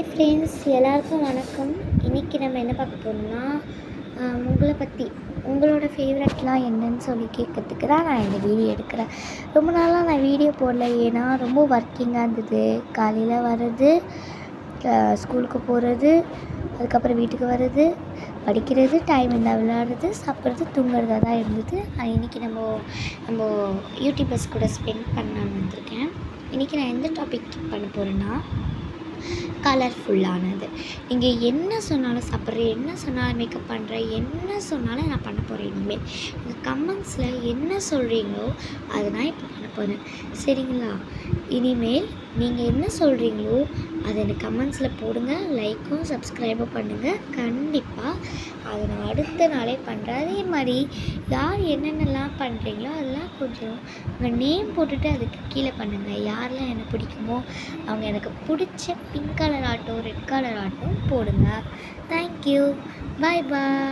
Hi friends, எல்லாருக்கும் வணக்கம். இன்றைக்கி நம்ம என்ன பார்க்க போகிறோம்னா, உங்களை பற்றி உங்களோட ஃபேவரெட்லாம் என்னன்னு சொல்லி கேட்கறதுக்கு தான் நான் இந்த வீடியோ எடுக்கிறேன். ரொம்ப நாளாக நான் வீடியோ போடல, ஏன்னா ரொம்ப ஒர்க்கிங்காக இருந்தது. காலையில் வர்றது, ஸ்கூலுக்கு போகிறது, அதுக்கப்புறம் வீட்டுக்கு வர்றது, படிக்கிறது, டைம் இருந்தால் விளையாடுறது, சாப்பிட்றது, தூங்குறதா தான் இருந்தது. இன்றைக்கி நம்ம யூடியூபர்ஸ் கூட ஸ்பெண்ட் பண்ணலான்னு வந்திருக்கேன். இன்றைக்கி நான் எந்த டாபிக் பண்ண போகிறேன்னா, கலர்ஃபுல்லானது. நீங்கள் என்ன சொன்னாலும் சாப்பிட்றேன், என்ன சொன்னாலும் மேக்கப் பண்ணுறேன், என்ன சொன்னாலும் நான் பண்ண போகிறேன். இனிமேல் உங்கள் கமெண்ட்ஸில் என்ன சொல்கிறீங்களோ அதை நான் இப்போ பண்ண போகிறேன், சரிங்களா? இனிமேல் நீங்கள் என்ன சொல்கிறீங்களோ அதை எனக்கு கமெண்ட்ஸில் போடுங்க, லைக்கும் சப்ஸ்கிரைபும் பண்ணுங்கள். கண்டிப்பாக அதை நான் அடுத்த நாளே பண்ணுறேன். அதே மாதிரி யார் என்னென்னலாம் பண்ணுறீங்களோ அதெல்லாம் கொஞ்சம் உங்கள் நேம் போட்டுட்டு அதுக்கு கீழே பண்ணுங்கள். யாரெல்லாம் எனக்கு பிடிக்குமோ அவங்க எனக்கு பிடிச்ச pink colour auto, red colour auto போடுங்க. தேங்க்யூ, பாய் பாய்.